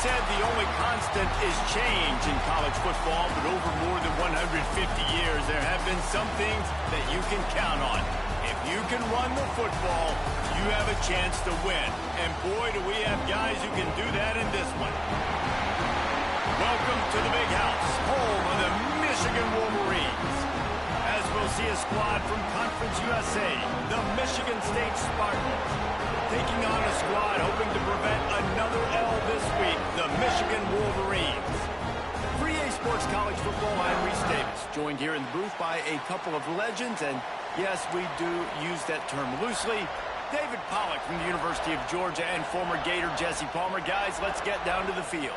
said the only constant is change in college football, but over more than 150 years, there have been some things that you can count on. If you can run the football, you have a chance to win. And boy, do we have guys who can do that in this one. Welcome to the Big House, home of the Michigan Wolverines. As we'll see a squad from Conference USA, the Michigan State Spartans, taking on a squad hoping to prevent another L this week, the Michigan Wolverines. For EA Sports College Football, I'm Reese Davis, joined here in the booth by a couple of legends, and yes, we do use that term loosely. David Pollack from the University of Georgia and former Gator Jesse Palmer. Guys, let's get down to the field.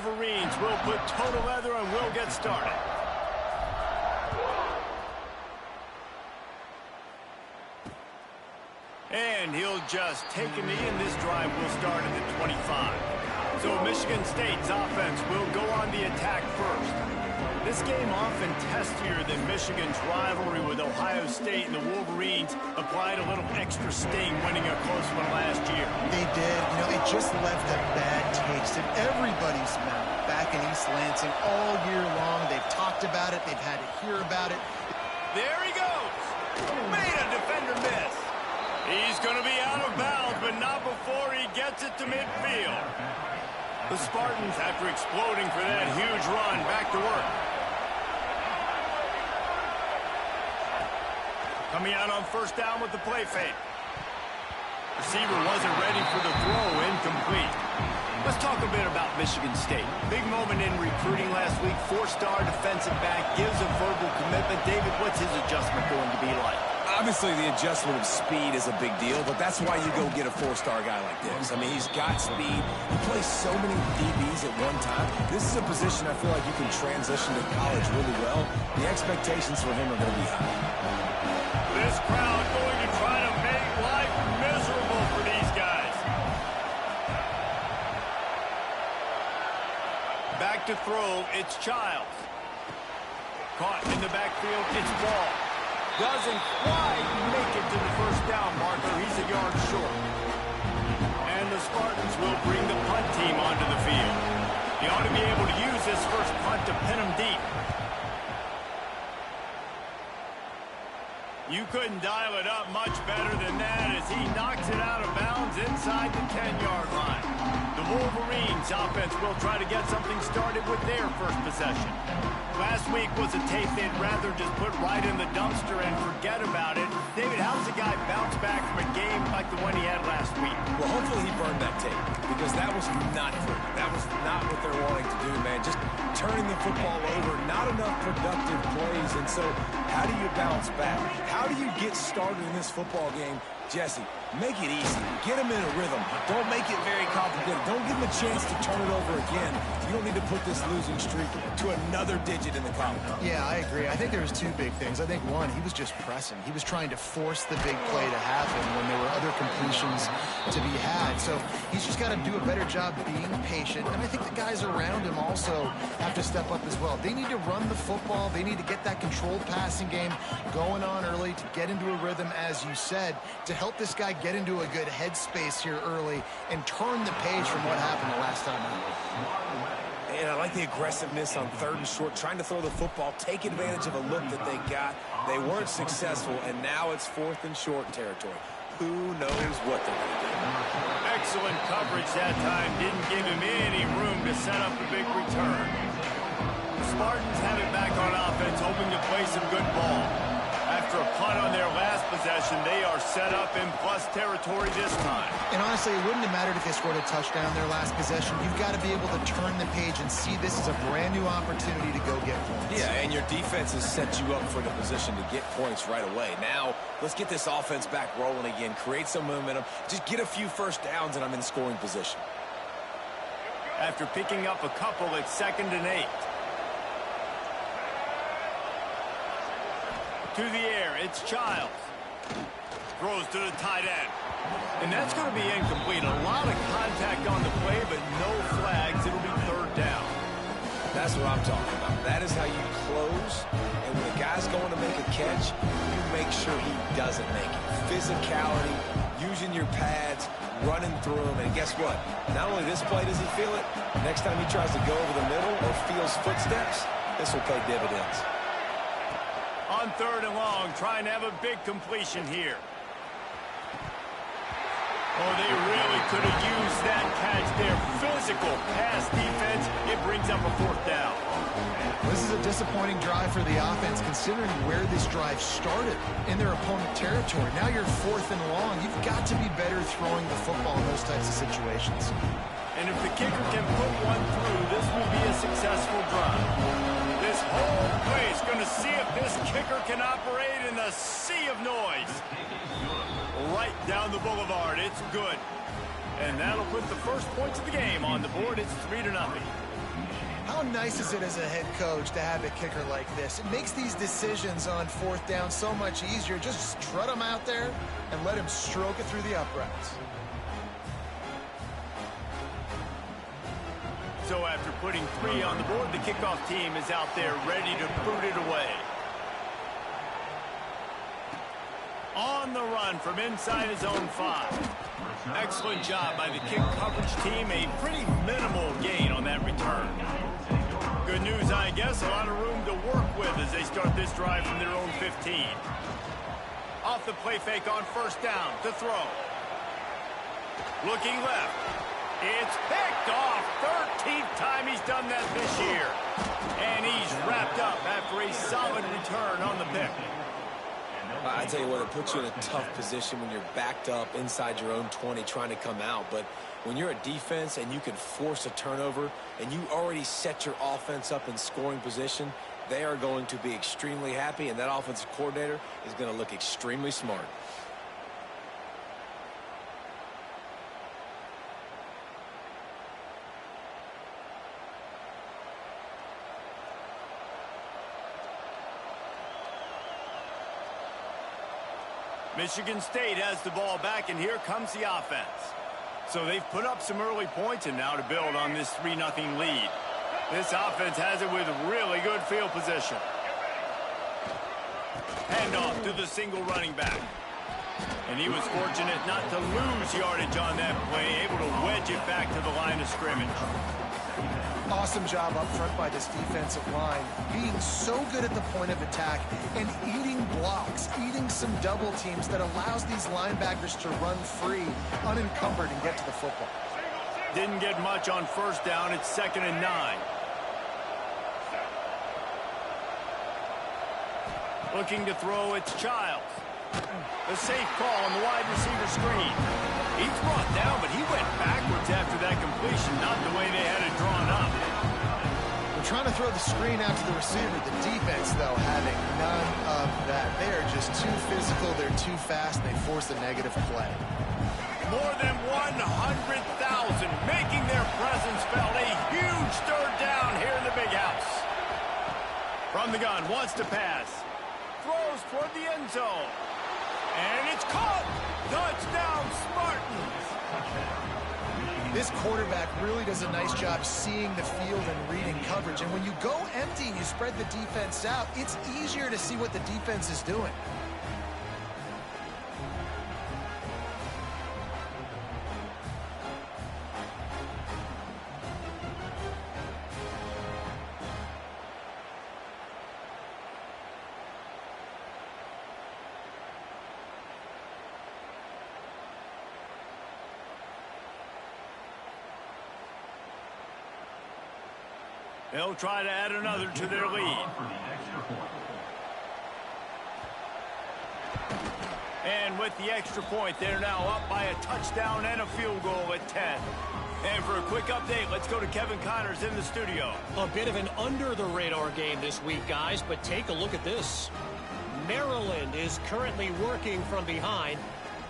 Wolverines will put total leather and we'll get started. And he'll just take a knee, and this drive will start at the 25. So Michigan State's offense will go on the attack first. This game often testier than Michigan's rivalry with Ohio State, and the Wolverines applied a little extra sting winning a close one last year. They did. You know, it just left a bad taste in everybody's mouth back in East Lansing all year long. They've talked about it. They've had to hear about it. There he goes. Made a defender miss. He's going to be out of bounds, but not before he gets it to midfield. The Spartans, after exploding for that huge run, back to work. Coming out on first down with the play fake. Receiver wasn't ready for the throw, incomplete. Let's talk a bit about Michigan State. Big moment in recruiting last week. Four-star defensive back gives a verbal commitment. David, what's his adjustment going to be like? Obviously, the adjustment of speed is a big deal, but that's why you go get a four-star guy like this. I mean, he's got speed. He plays so many DBs at one time. This is a position I feel like you can transition to college really well. The expectations for him are going to be high. This crowd going to try to make life miserable for these guys. Back to throw, it's Childs. Caught in the backfield, it's Ball. Doesn't quite make it to the first down marker. He's a yard short. And the Spartans will bring the punt team onto the field. He ought to be able to use this first punt to pin him deep. You couldn't dial it up much better than that as he knocks it out of bounds inside the 10-yard line. The Wolverines offense will try to get something started with their first possession. Last week was a tape they'd rather just put right in the dumpster and forget about it. David, how's a guy bounce back from a game like the one he had last week? Well, hopefully he burned that tape because that was not good. That was not what they're wanting to do, man. Just turning the football over, not enough productive plays. And so how do you bounce back? How do you get started in this football game? Jesse, make it easy. Get them in a rhythm. Don't make it very complicated. Don't give them a chance to turn it over again. You don't need to put this losing streak to another digit in the column. Yeah, I agree. I think there was two big things. I think, one, he was just pressing. He was trying to force the big play to happen when there were other completions to be had. So he's just got to do a better job being patient. And I think the guys around him also have to step up as well. They need to run the football. They need to get that controlled passing game going on early to get into a rhythm, as you said, to help this guy get into a good headspace here early and turn the page from what happened the last time out. And I like the aggressiveness on 3rd and short, trying to throw the football, take advantage of a look that they got. They weren't successful, and now it's 4th and short territory. Who knows what they're going to do? Excellent coverage that time. Didn't give him any room to set up the big return. The Spartans have it back on offense, hoping to play some good ball. After a punt on their last possession, they are set up in plus territory this time. And honestly, it wouldn't have mattered if they scored a touchdown their last possession. You've got to be able to turn the page and see this as a brand new opportunity to go get points. Yeah, and your defense has set you up for the position to get points right away. Now, let's get this offense back rolling again, create some momentum, just get a few first downs, and I'm in scoring position. After picking up a couple, it's 2nd and 8. To the air, it's Childs. Throws to the tight end. And that's going to be incomplete. A lot of contact on the play, but no flags. It'll be 3rd down. That's what I'm talking about. That is how you close. And when a guy's going to make a catch, you make sure he doesn't make it. Physicality, using your pads, running through him. And guess what? Not only this play does he feel it, next time he tries to go over the middle or feels footsteps, this will pay dividends. On 3rd and long, trying to have a big completion here. Oh, they really could have used that catch there. Physical pass defense. It brings up a 4th down. This is a disappointing drive for the offense, considering where this drive started in their opponent territory. Now you're 4th and long. You've got to be better throwing the football in those types of situations. And if the kicker can put one through, this will be a successful drive. This whole place going to see if this kicker can operate in the sea of noise. Right down the boulevard. It's good. And that'll put the first points of the game on the board. It's 3-0. How nice is it as a head coach to have a kicker like this? It makes these decisions on 4th down so much easier. Just strut him out there and let him stroke it through the uprights. So after putting 3 on the board, the kickoff team is out there ready to boot it away. On the run from inside his own 5. Excellent job by the kick coverage team. A pretty minimal gain on that return. Good news, I guess. A lot of room to work with as they start this drive from their own 15. Off the play fake on 1st down to throw. Looking left. It's picked off. 13th time he's done that this year. And he's wrapped up after a solid return on the pick. I tell you what, it puts you in a tough position when you're backed up inside your own 20 trying to come out. But when you're a defense and you can force a turnover and you already set your offense up in scoring position, they are going to be extremely happy, and that offensive coordinator is going to look extremely smart. Michigan State has the ball back, and here comes the offense. So they've put up some early points, and now to build on this 3-0 lead. This offense has it with really good field position. Handoff to the single running back. And he was fortunate not to lose yardage on that play, able to wedge it back to the line of scrimmage. Awesome job up front by this defensive line, being so good at the point of attack and eating blocks, eating some double teams that allows these linebackers to run free, unencumbered, and get to the football. Didn't get much on first down. It's 2nd and 9. Looking to throw, it's Childs. A safe call on the wide receiver screen. He's brought down, but he went backwards after that completion, not the way they had it drawn up. They're trying to throw the screen out to the receiver. The defense, though, having none of that. They are just too physical. They're too fast. They force a negative play. More than 100,000 making their presence felt. A huge 3rd down here in the big house. From the gun, wants to pass. Throws toward the end zone. And it's caught. Touchdown, Spartans. This quarterback really does a nice job seeing the field and reading coverage. And when you go empty and you spread the defense out, it's easier to see what the defense is doing. They'll try to add another to their lead. And with the extra point, they're now up by a touchdown and a field goal at 10. And for a quick update, let's go to Kevin Connors in the studio. A bit of an under-the-radar game this week, guys, but take a look at this. Maryland is currently working from behind,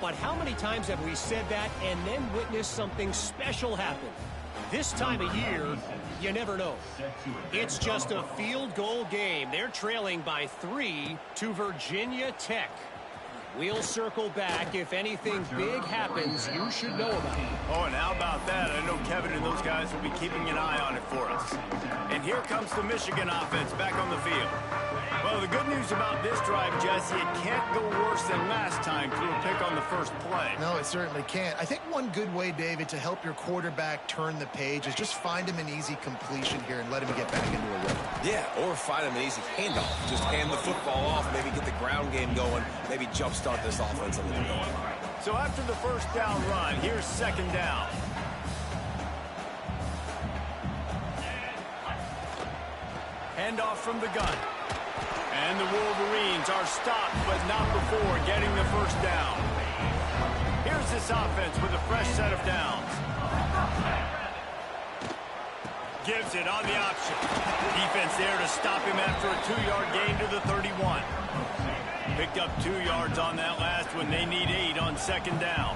but how many times have we said that and then witnessed something special happen? This time of year, you never know. It's just a field goal game. They're trailing by 3 to Virginia Tech. We'll circle back. If anything big happens, you should know about it. Oh, and how about that? I know Kevin and those guys will be keeping an eye on it for us. And here comes the Michigan offense back on the field. Well, the good news about this drive, Jesse, it can't go worse than last time through a pick on the first play. No, it certainly can't. I think one good way, David, to help your quarterback turn the page is just find him an easy completion here and let him get back into a rhythm. Yeah, or find him an easy handoff. Just hand the football off, maybe get the ground game going, maybe jumpstart this offense a little bit. So after the first down run, here's 2nd down. Handoff from the gun. And the Wolverines are stopped, but not before getting the first down. Here's this offense with a fresh set of downs. Gives it on the option. Defense there to stop him after a 2-yard gain to the 31. Picked up 2 yards on that last one. They need 8 on 2nd down.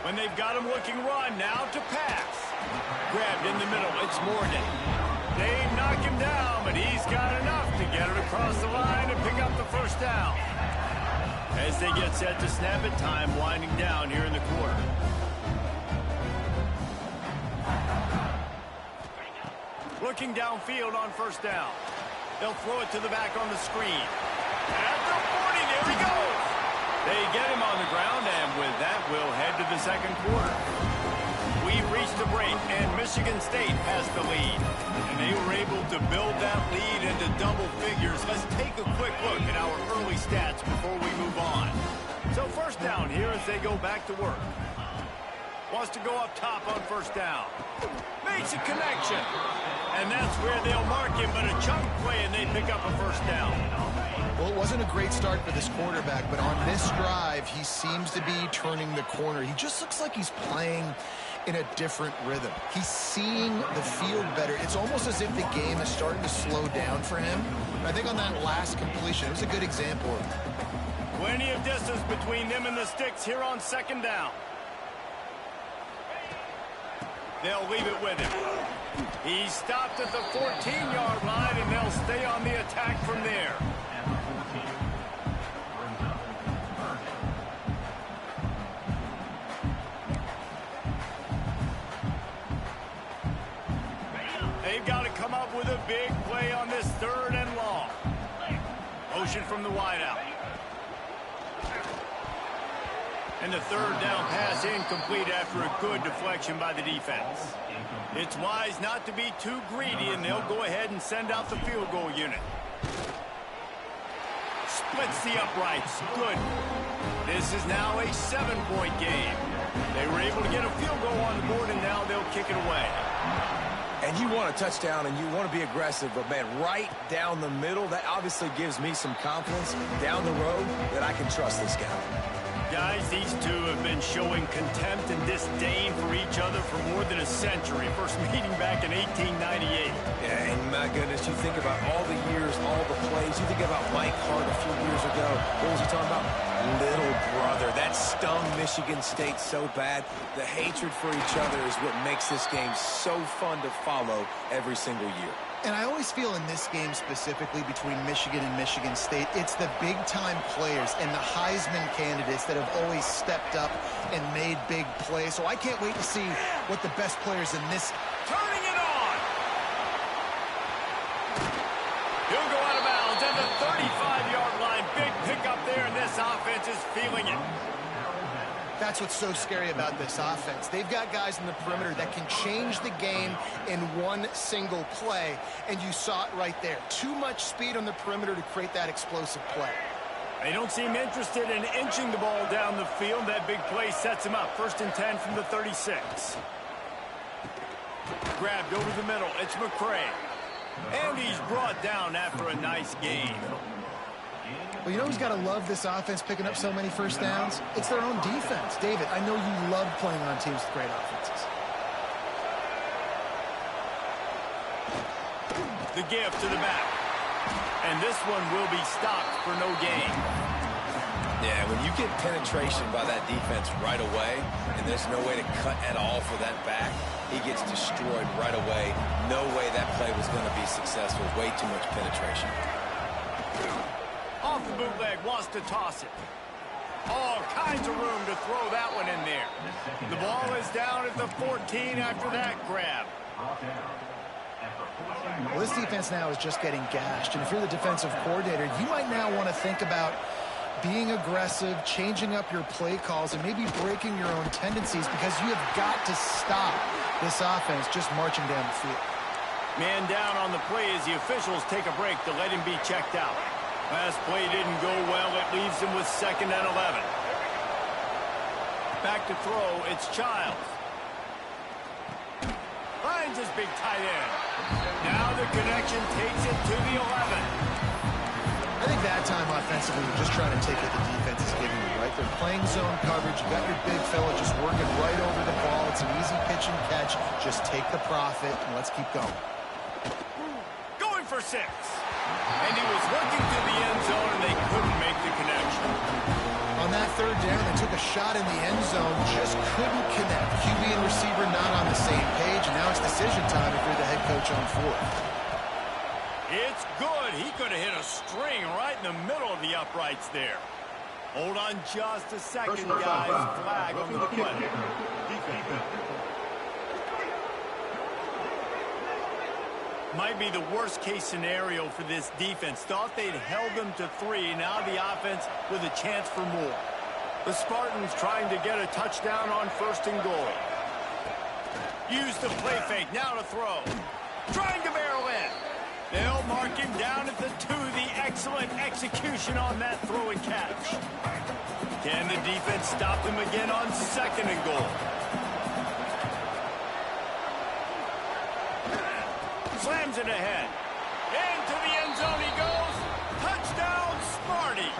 When they've got him looking run, now to pass. Grabbed in the middle, it's Morgan. They knock him down, but he's got enough to get it across the line and pick up the first down. As they get set to snap it, time winding down here in the quarter. Looking downfield on first down. They'll throw it to the back on the screen. At the 40, there he goes. They get him on the ground, and with that, we'll head to the second quarter. We've reached the break, and Michigan State has the lead. And they were able to build that lead into double figures. Let's take a quick look at our early stats before we move on. So first down here as they go back to work. Wants to go up top on first down. Makes a connection. And that's where they'll mark him, but a chunk play, and they pick up a first down. Well, it wasn't a great start for this quarterback, but on this drive, he seems to be turning the corner. He just looks like he's playing in a different rhythm. He's seeing the field better. It's almost as if the game is starting to slow down for him. I think on that last completion, it was a good example of it. Plenty of distance between them and the sticks here on second down. They'll leave it with him. He stopped at the 14-yard line, and they'll stay on the attack from there. They've got to come up with a big play on this 3rd and long. Motion from the wideout. And the third down pass incomplete after a good deflection by the defense. It's wise not to be too greedy, and they'll go ahead and send out the field goal unit. Splits the uprights. Good. This is now a 7-point game. They were able to get a field goal on the board, and now they'll kick it away. And you want a touchdown, and you want to be aggressive, but, man, right down the middle, that obviously gives me some confidence down the road that I can trust this guy. Guys, these two have been showing contempt and disdain for each other for more than a century. First meeting back in 1898. Yeah, and my goodness, you think about all the years, all the plays. You think about Mike Hart a few years ago. What was he talking about? Little brother. That stung Michigan State so bad. The hatred for each other is what makes this game so fun to follow every single year. And I always feel in this game specifically between Michigan and Michigan State, it's the big-time players and the Heisman candidates that have always stepped up and made big plays. So I can't wait to see what the best players in this... Turning it on! He'll go out of bounds at the 35-yard line. Big pickup there, and this offense is feeling it. That's what's so scary about this offense. They've got guys in the perimeter that can change the game in one single play, and you saw it right there. Too much speed on the perimeter to create that explosive play. They don't seem interested in inching the ball down the field. That big play sets him up. 1st and 10 from the 36. Grabbed over the middle. It's McCray. And he's brought down after a nice game. Well, you know who's got to love this offense picking up so many first downs? It's their own defense. David, I know you love playing on teams with great offenses. The gift to the back. And this one will be stopped for no gain. Yeah, when you get penetration by that defense right away, and there's no way to cut at all for that back, he gets destroyed right away. No way that play was going to be successful. Way too much penetration. Off the bootleg, wants to toss it. All kinds of room to throw that one in there. The ball is down at the 14 after that grab. Well, this defense now is just getting gashed, and if you're the defensive coordinator, you might now want to think about being aggressive, changing up your play calls, and maybe breaking your own tendencies, because you have got to stop this offense just marching down the field. Man down on the play as the officials take a break to let him be checked out. Last play didn't go well. It leaves him with 2nd and 11. Back to throw. It's Childs. Finds his big tight end. Now the connection takes it to the 11. I think that time offensively, you're just trying to take what the defense is giving you, right? They're playing zone coverage. You got your big fella just working right over the ball. It's an easy pitch and catch. Just take the profit, and let's keep going. Going for 6. And he was working to the end zone, and they couldn't make the connection. On that 3rd down, they took a shot in the end zone, just couldn't connect. QB and receiver not on the same page, and now it's decision time if you're the head coach on 4th. It's good. He could have hit a string right in the middle of the uprights there. Hold on just a second, guys. Flag on the play. Might be the worst-case scenario for this defense. Thought they'd held them to 3. Now the offense with a chance for more. The Spartans trying to get a touchdown on 1st and goal. Use the play fake. Now to throw. Trying to barrel in. They'll mark him down at the 2. The excellent execution on that throw and catch. Can the defense stop him again on 2nd and goal? Slams it ahead. Into the end zone he goes. Touchdown, Sparty.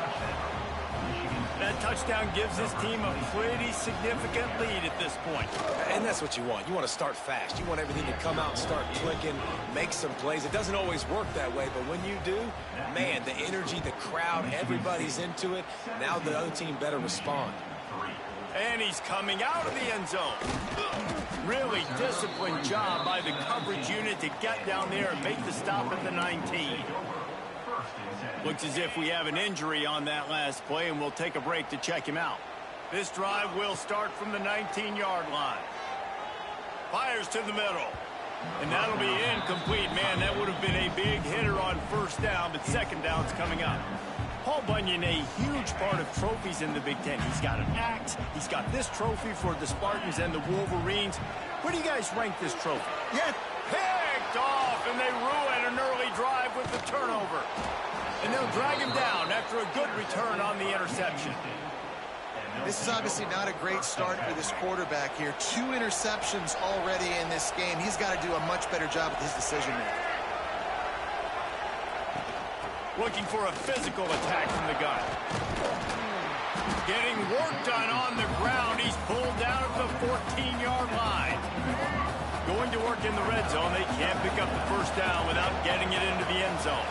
That touchdown gives his team a pretty significant lead at this point. And that's what you want. You want to start fast. You want everything to come out and start clicking, make some plays. It doesn't always work that way, but when you do, man, the energy, the crowd, everybody's into it. Now the other team better respond. And he's coming out of the end zone. Really disciplined job by the coverage unit to get down there and make the stop at the 19. Looks as if we have an injury on that last play, and we'll take a break to check him out. This drive will start from the 19-yard line. Fires to the middle. And that'll be incomplete. Man, that would have been a big hitter on 1st down, but 2nd down's coming up. Paul Bunyan, a huge part of trophies in the Big Ten. He's got an axe. He's got this trophy for the Spartans and the Wolverines. Where do you guys rank this trophy? Yeah. Picked off, and they ruin an early drive with the turnover. And they'll drag him down after a good return on the interception. This is obviously not a great start for this quarterback here. 2 interceptions already in this game. He's got to do a much better job with his decision-making. Looking for a physical attack from the gun. Getting work done on the ground. He's pulled down at the 14-yard line. Going to work in the red zone. They can't pick up the first down without getting it into the end zone.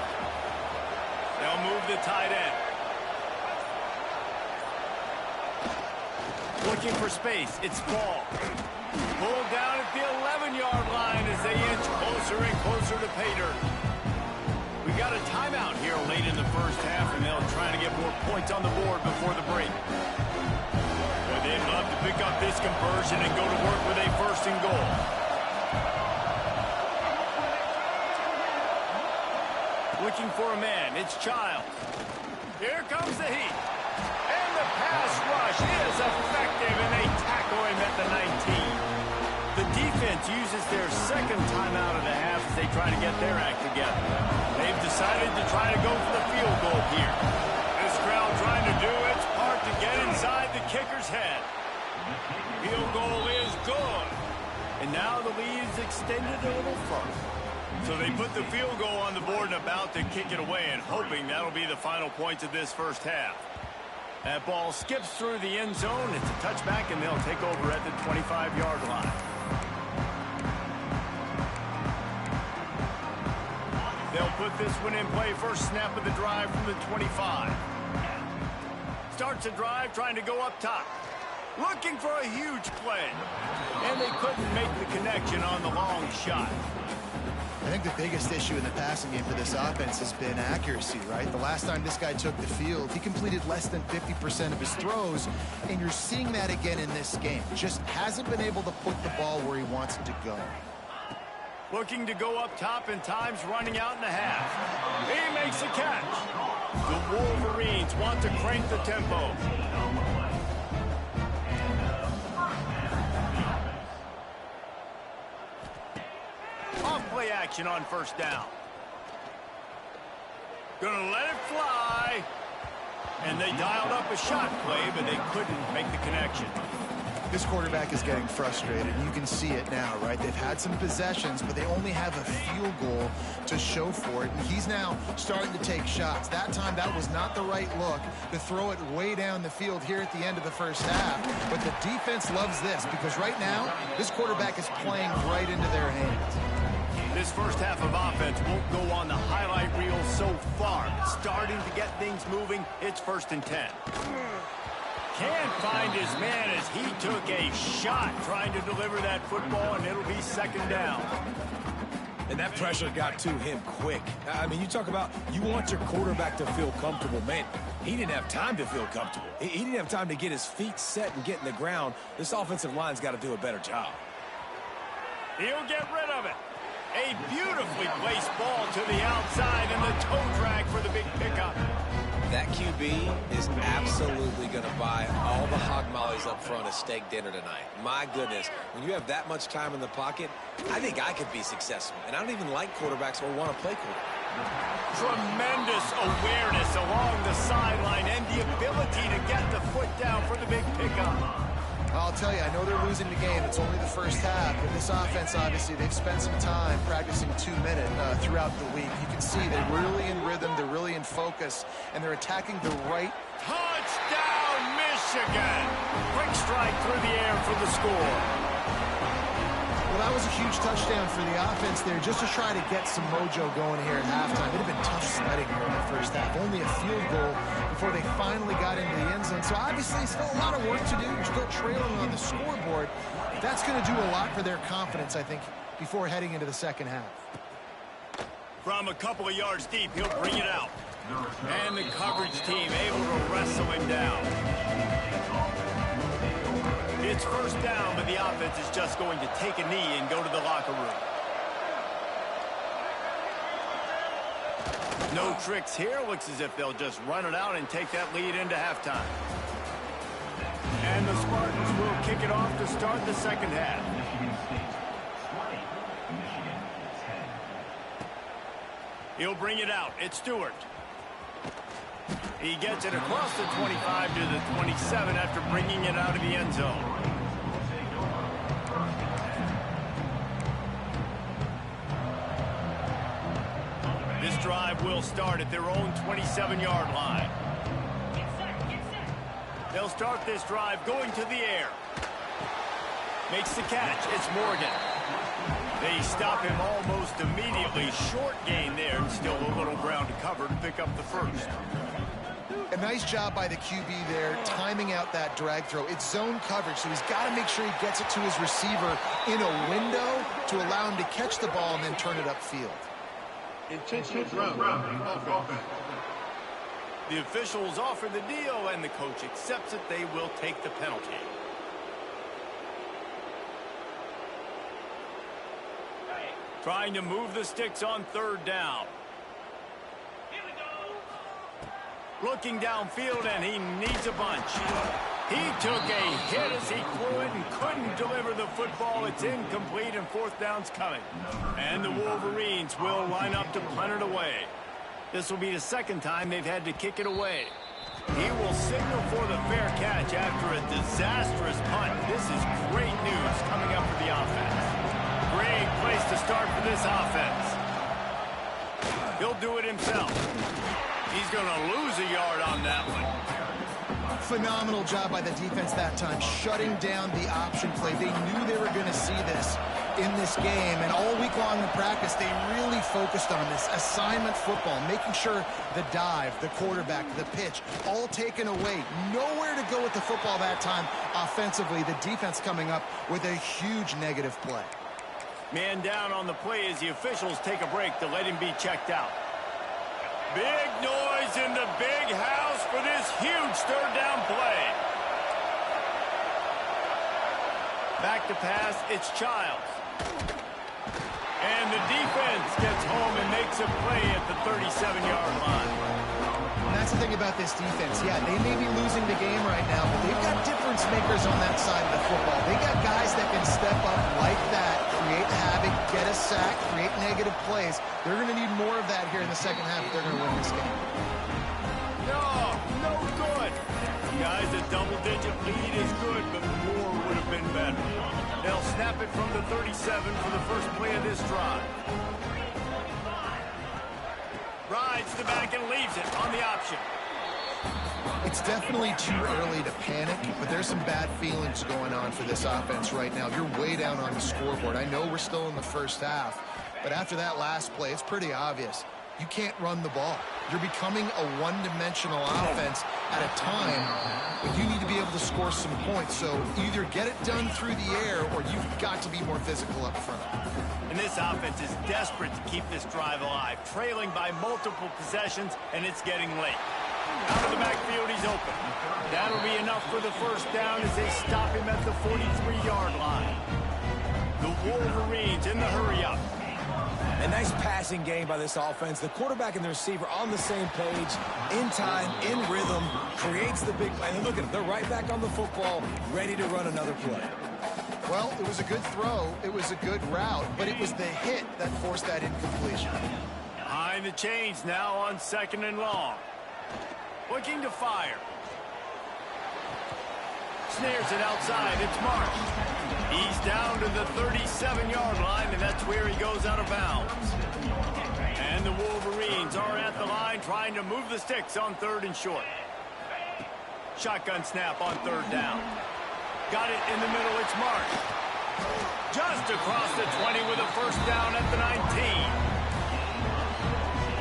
They'll move the tight end. Looking for space. It's Ball. Pulled down at the 11-yard line as they inch closer and closer to pay dirt. We got a timeout here late in the first half, and they'll try to get more points on the board before the break. But they'd love to pick up this conversion and go to work with a first and goal. Looking for a man. It's Childs. Here comes the heat. And the pass rush is effective, and they tackle him at the 19. The defense uses their second timeout of the half as they try to get their act together. They've decided to try to go for the field goal here. This crowd trying to do its part to get inside the kicker's head. Field goal is good. And now the lead is extended a little further. So they put the field goal on the board and about to kick it away, and hoping that'll be the final points of this first half. That ball skips through the end zone. It's a touchback, and they'll take over at the 25-yard line. They'll put this one in play. First snap of the drive from the 25. Starts a drive trying to go up top. Looking for a huge play. And they couldn't make the connection on the long shot. I think the biggest issue in the passing game for this offense has been accuracy, right? The last time this guy took the field, he completed less than 50% of his throws, and you're seeing that again in this game. Just hasn't been able to put the ball where he wants it to go. Looking to go up top, and time's running out in the half. He makes a catch. The Wolverines want to crank the tempo. Off-play action on first down. Gonna let it fly. And they dialed up a shot play, but they couldn't make the connection. This quarterback is getting frustrated. You can see it now, right? They've had some possessions, but they only have a field goal to show for it. And he's now starting to take shots. That time, that was not the right look to throw it way down the field here at the end of the first half. But the defense loves this because right now, this quarterback is playing right into their hands. This first half of offense won't go on the highlight reel so far. Starting to get things moving. It's 1st and 10. Can't find his man as he took a shot trying to deliver that football, and it'll be 2nd down. And that pressure got to him quick. I mean, you talk about you want your quarterback to feel comfortable. Man, he didn't have time to feel comfortable. He didn't have time to get his feet set and get in the ground. This offensive line's got to do a better job. He'll get rid of it. A beautifully placed ball to the outside, and the toe drag for the big pickup. That QB is absolutely going to buy all the hog mollies up front a steak dinner tonight. My goodness, when you have that much time in the pocket, I think I could be successful. And I don't even like quarterbacks or want to play quarterback. Tremendous awareness along the sideline and the ability to get the foot down for the big pickup. I'll tell you, I know they're losing the game. It's only the first half, but this offense, obviously, they've spent some time practicing 2-minute throughout the week. You can see they're really in rhythm, they're really in focus, and they're attacking the right. Touchdown, Michigan! Quick strike through the air for the score. Well, that was a huge touchdown for the offense there, just to try to get some mojo going here at halftime. It had been tough sledding here in the first half. Only a field goal before they finally got into the end zone. So obviously, still a lot of work to do. You're still trailing on the scoreboard. That's going to do a lot for their confidence, I think, before heading into the second half. From a couple of yards deep, he'll bring it out. And the coverage team able to wrestle him down. It's 1st down, but the offense is just going to take a knee and go to the locker room. No tricks here. Looks as if they'll just run it out and take that lead into halftime. And the Spartans will kick it off to start the second half. He'll bring it out. It's Stewart. He gets it across the 25 to the 27 after bringing it out of the end zone. This drive will start at their own 27-yard line. They'll start this drive going to the air. Makes the catch. It's Morgan. They stop him almost immediately. Short gain there, and still a little ground to cover to pick up the first. A nice job by the QB there, timing out that drag throw. It's zone coverage, so he's got to make sure he gets it to his receiver in a window to allow him to catch the ball and then turn it upfield. Intentional ground offense. The officials offer the deal, and the coach accepts it. They will take the penalty. Trying to move the sticks on third down. Looking downfield, and he needs a bunch. He took a hit as he threw it and couldn't deliver the football. It's incomplete, and fourth down's coming. And the Wolverines will line up to punt it away. This will be the second time they've had to kick it away. He will signal for the fair catch after a disastrous punt. This is great news coming up for the offense. Great place to start for this offense. He'll do it himself. He's going to lose a yard on that one. Phenomenal job by the defense that time, shutting down the option play. They knew they were going to see this in this game, and all week long in practice, they really focused on this assignment football, making sure the dive, the quarterback, the pitch, all taken away. Nowhere to go with the football that time offensively. The defense coming up with a huge negative play. Man down on the play as the officials take a break to let him be checked out. Big noise in the big house for this huge third down play. Back to pass, it's Childs. And the defense gets home and makes a play at the 37-yard line. And that's the thing about this defense. Yeah, they may be losing the game right now, but they've got difference makers on that side of the football. They got guys that can step up like that, create havoc, get a sack, create negative plays. They're going to need more of that here in the second half if they're going to win this game. No good. Guys, a double-digit lead is good, but more would have been better. They'll snap it from the 37 for the first play of this drive. Rides the back and leaves it on the option. It's definitely too early to panic, but there's some bad feelings going on for this offense right now. You're way down on the scoreboard. I know we're still in the first half, but after that last play, it's pretty obvious. You can't run the ball. You're becoming a one-dimensional offense at a time when you need to be able to score some points. So either get it done through the air or you've got to be more physical up front. And this offense is desperate to keep this drive alive, trailing by multiple possessions, and it's getting late. Out of the backfield, he's open. That'll be enough for the first down as they stop him at the 43-yard line. The Wolverines in the hurry-up. A nice passing game by this offense. The quarterback and the receiver on the same page, in time, in rhythm, creates the big play. And look at it, they're right back on the football, ready to run another play. Well, it was a good throw. It was a good route, but it was the hit that forced that incompletion. Behind the chains now on second and long. Looking to fire. Snares it outside. It's Marsh. He's down to the 37-yard line, and that's where he goes out of bounds. And the Wolverines are at the line trying to move the sticks on third and short. Shotgun snap on third down. Got it in the middle. It's Marsh. Just across the 20 with a first down at the 19.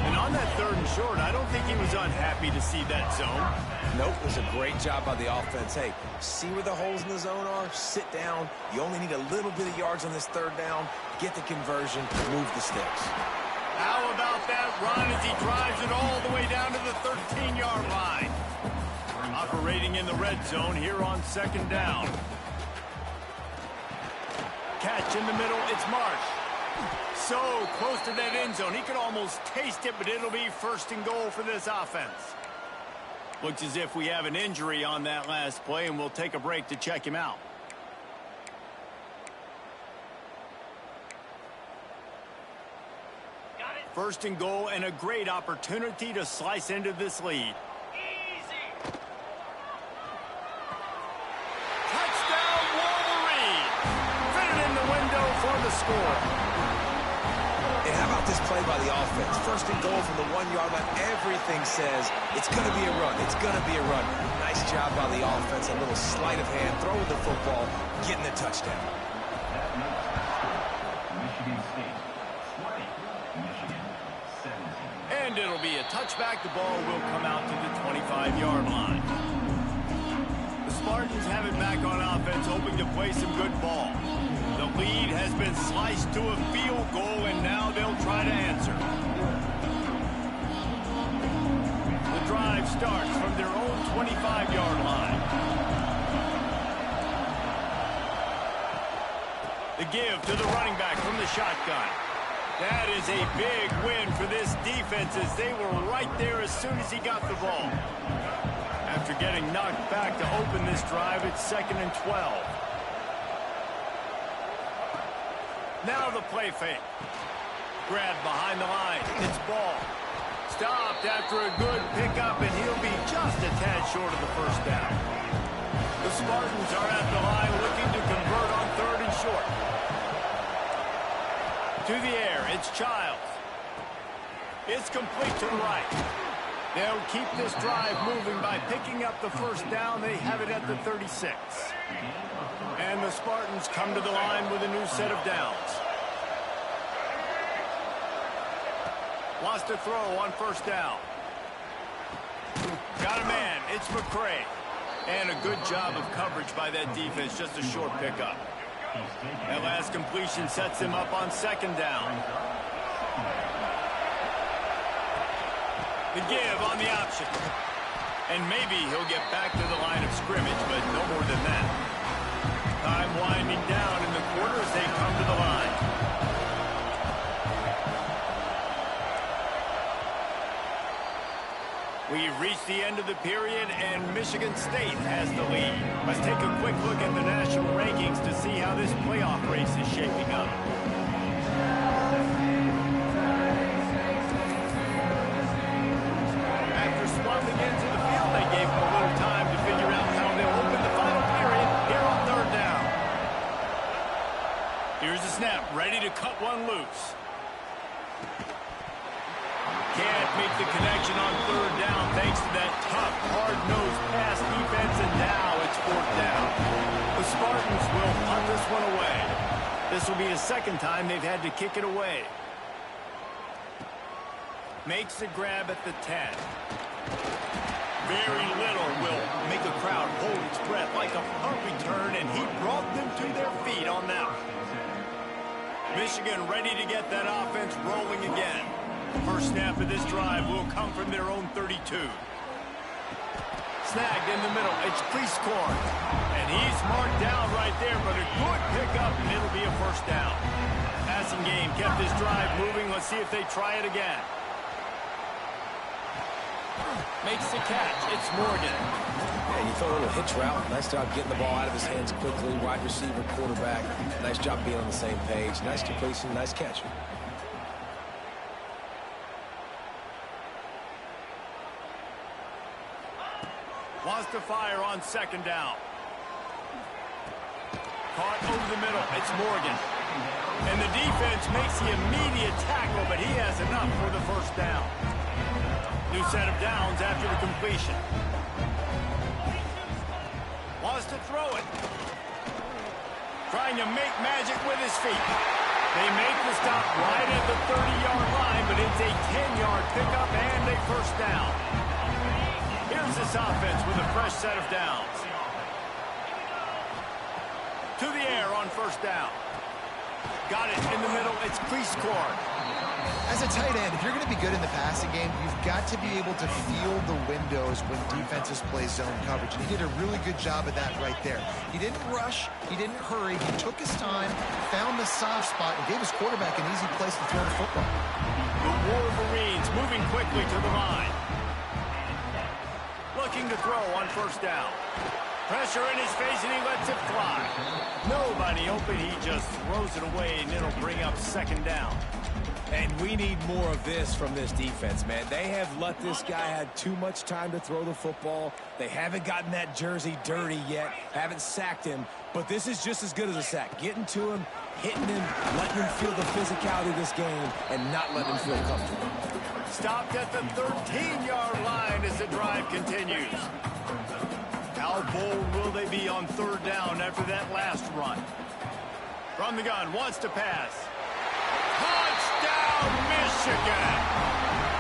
And on that third and short, I don't think he was unhappy to see that zone. Nope, it was a great job by the offense. Hey, see where the holes in the zone are? Sit down. You only need a little bit of yards on this third down. Get the conversion, move the sticks. How about that run as he drives it all the way down to the 13-yard line? Operating in the red zone here on second down. Catch in the middle, it's Marsh. So close to that end zone. He could almost taste it, but it'll be first and goal for this offense. Looks as if we have an injury on that last play, and we'll take a break to check him out. First and goal, and a great opportunity to slice into this lead. Touchdown, Wolverine! Fitted in the window for the score. And how about this play by the offense? First and goal from the 1-yard line. Everything says it's going to be a run. It's going to be a run. Nice job by the offense. A little sleight of hand, throwing the football, getting the touchdown. And it'll be a touchback. The ball will come out to the 25-yard line. The Spartans have it back on offense, hoping to play some good ball. The lead has been sliced to a field goal, and now they'll try to answer. The drive starts from their own 25-yard line. The give to the running back from the shotgun. That is a big win for this defense, as they were right there as soon as he got the ball. After getting knocked back to open this drive, it's 2nd and 12. Now the play fake. Grabbed behind the line. It's ball. Stopped after a good pickup, and he'll be just a tad short of the first down. The Spartans are at the line looking to convert on 3rd and short. To the air, it's Childs. It's complete to the right. They'll keep this drive moving by picking up the first down. They have it at the 36. And the Spartans come to the line with a new set of downs. Lost a throw on first down. Got a man. It's McCray. And a good job of coverage by that defense. Just a short pickup. That last completion sets him up on 2nd down. The give on the option. And maybe he'll get back to the line of scrimmage, but no more than that. Time winding down in the quarter as they come to the line. We've reached the end of the period, and Michigan State has the lead. Let's take a quick look at the national rankings to see how this playoff race is shaping up. After swapping into the field, they gave them a little time to figure out how they'll open the final period here on 3rd down. Here's the snap, ready to cut one loose. Can't make the connection on 3rd down thanks to that tough, hard-nosed pass defense, and now it's 4th down. The Spartans will punt this one away. This will be the 2nd time they've had to kick it away. Makes the grab at the 10. Very little will make a crowd hold its breath like a punt return, and he brought them to their feet on that one. Michigan ready to get that offense rolling again. First snap of this drive will come from their own 32. Snagged in the middle. It's Cleescorn. And he's marked down right there, but a good pickup, and it'll be a first down. Passing game kept this drive moving. Let's see if they try it again. Makes the catch. It's Morgan. And you throw a little hitch route. Nice job getting the ball out of his hands quickly. Wide receiver, quarterback. Nice job being on the same page. Nice completion, nice catch. Wants to fire on 2nd down. Caught over the middle. It's Morgan. And the defense makes the immediate tackle, but he has enough for the first down. New set of downs after the completion. Wants to throw it. Trying to make magic with his feet. They make the stop right at the 30-yard line, but it's a 10-yard pickup and a first down. Here's this offense with a fresh set of downs. To the air on first down. Got it in the middle. It's Cleescorn. As a tight end, if you're going to be good in the passing game, you've got to be able to feel the windows when defenses play zone coverage. And he did a really good job of that right there. He didn't rush. He didn't hurry. He took his time, found the soft spot, and gave his quarterback an easy place to throw the football. The Wolverines moving quickly to the line. Looking to throw on first down. Pressure in his face, and he lets it fly. Nobody open. He just throws it away, and it'll bring up second down. And we need more of this from this defense, man. They have let this guy have too much time to throw the football. They haven't gotten that jersey dirty yet, haven't sacked him. But this is just as good as a sack. Getting to him, hitting him, letting him feel the physicality of this game, and not letting him feel comfortable. Stopped at the 13-yard line as the drive continues. How bold will they be on third down after that last run? From the gun, wants to pass. Touchdown, Michigan!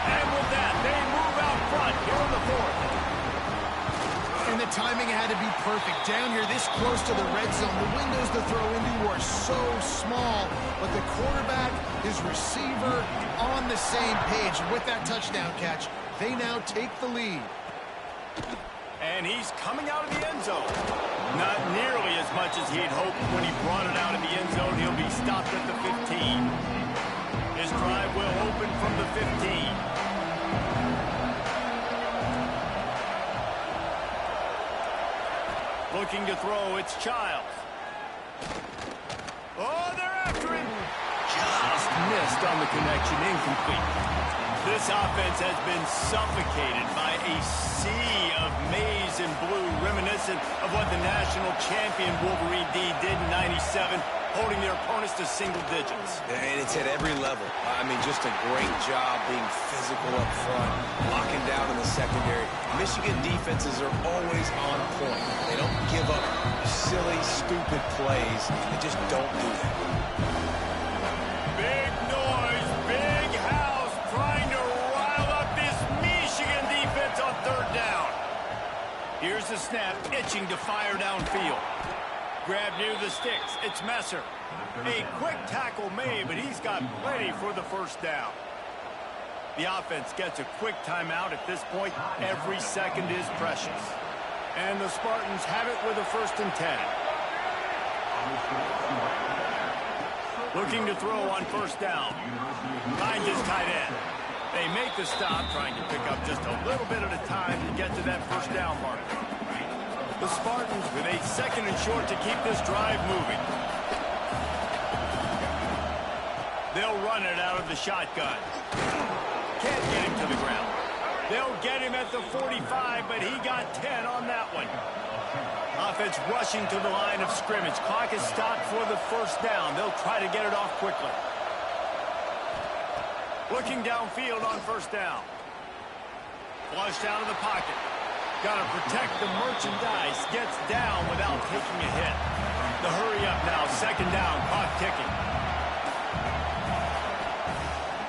And with that, they move out front here in the fourth. And the timing had to be perfect. Down here, this close to the red zone, the windows to throw into are so small, but the quarterback, his receiver, on the same page. And with that touchdown catch, they now take the lead. And he's coming out of the end zone. Not nearly as much as he'd hoped when he brought it out of the end zone. He'll be stopped at the 15. His drive will open from the 15. Looking to throw, it's Childs. Oh, they're after him. Just missed on the connection, incomplete. This offense has been suffocated by a sea of maize and blue, reminiscent of what the national champion Wolverine D did in '97, holding their opponents to single digits. And it's at every level. I mean, just a great job being physical up front, locking down in the secondary. Michigan defenses are always on point. They don't give up silly, stupid plays. They just don't do that. Big noise, big house, trying to rile up this Michigan defense on third down. Here's the snap, itching to fire downfield. Grab near the sticks, it's Messer. A quick tackle made, but he's got plenty for the first down. The offense gets a quick timeout at this point. Every second is precious. And the Spartans have it with a 1st and 10. Looking to throw on first down. Finds his tight end. They make the stop, trying to pick up just a little bit at a time to get to that first down mark. The Spartans with a 2nd and short to keep this drive moving. They'll run it out of the shotgun. Can't get him to the ground. They'll get him at the 45, but he got 10 on that one. Offense rushing to the line of scrimmage. Clock is stopped for the first down. They'll try to get it off quickly. Looking downfield on first down. Flushed out of the pocket. Got to protect the merchandise. Gets down without taking a hit. The hurry up now. 2nd down. Clock ticking.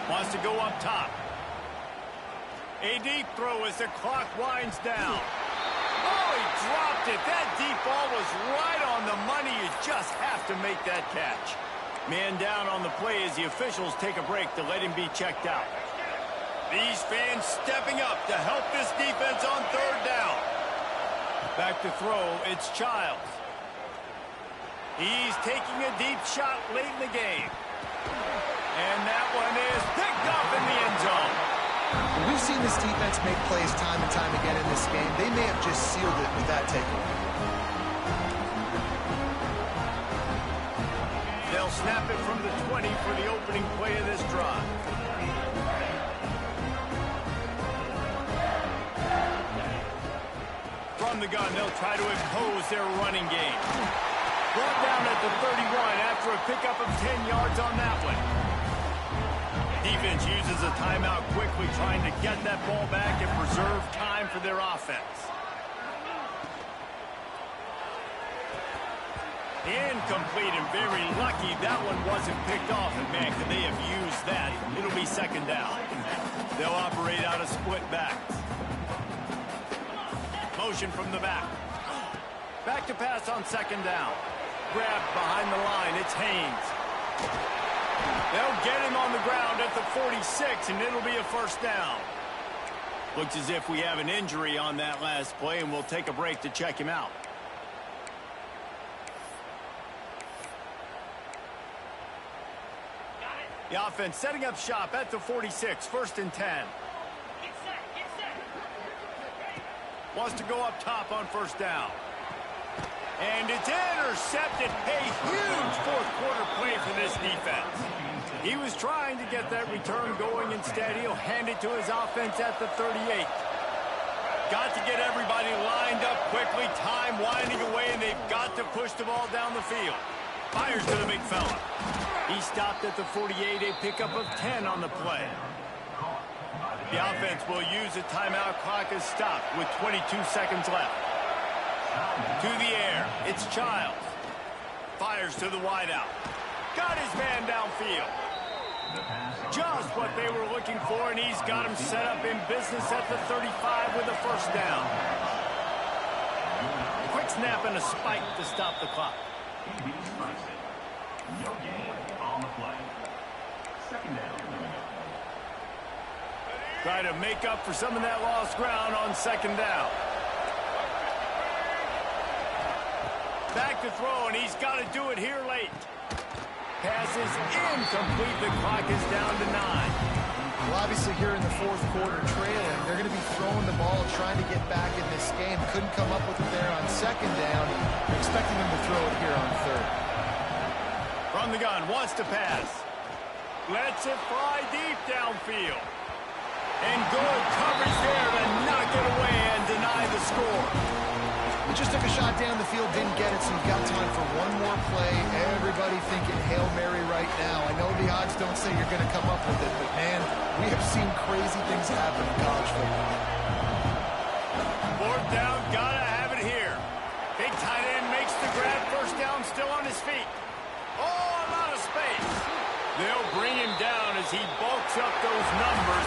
Wants to go up top. A deep throw as the clock winds down. Oh, he dropped it. That deep ball was right on the money. You just have to make that catch. Man down on the play as the officials take a break to let him be checked out. These fans stepping up to help this defense on third down. Back to throw, it's Childs. He's taking a deep shot late in the game. And that one is picked up in the end zone. We've seen this defense make plays time and time again in this game. They may have just sealed it with that takeaway. They'll snap it from the 20 for the opening play of this drive. From the gun, they'll try to impose their running game. Brought down at the 31 after a pickup of 10 yards on that one. Defense uses a timeout quickly, trying to get that ball back and preserve time for their offense. Incomplete, and very lucky that one wasn't picked off. And man, could they have used that? It'll be 2nd down. They'll operate out of split backs. Motion from the back. Back to pass on 2nd down. Grabbed behind the line. It's Haynes. They'll get him on the ground at the 46, and it'll be a first down. Looks as if we have an injury on that last play, and we'll take a break to check him out. The offense setting up shop at the 46, first and 10. Wants to go up top on first down. And it's intercepted. A huge fourth quarter play for this defense. He was trying to get that return going. Instead, he'll hand it to his offense at the 38. Got to get everybody lined up quickly. Time winding away, and they've got to push the ball down the field. Fires to the big fella. He stopped at the 48, a pickup of 10 on the play. The offense will use a timeout. Clock is stopped with 22 seconds left. To the air, it's Childs. Fires to the wideout. Got his man downfield. Just what they were looking for, and he's got him set up in business at the 35 with a first down. Quick snap and a spike to stop the clock. No gain on the play. Second down. Try to make up for some of that lost ground on second down. Back to throw, and he's got to do it here late. Pass is incomplete. The clock is down to 9. Well, obviously here in the fourth quarter trailing, they're going to be throwing the ball, trying to get back in this game. Couldn't come up with it there on second down. They're expecting them to throw it here on third. From the gun, wants to pass. Lets it fly deep downfield. And good coverage there to knock it away and deny the score. He just took a shot down the field, didn't get it, so you've got time for one more play. Everybody thinking Hail Mary right now. I know the odds don't say you're going to come up with it, but, man, we have seen crazy things happen in college football. Fourth down, gotta have it here. Big tight end makes the grab, first down, still on his feet. Oh, a lot of space. They'll bring him down as he bulks up those numbers.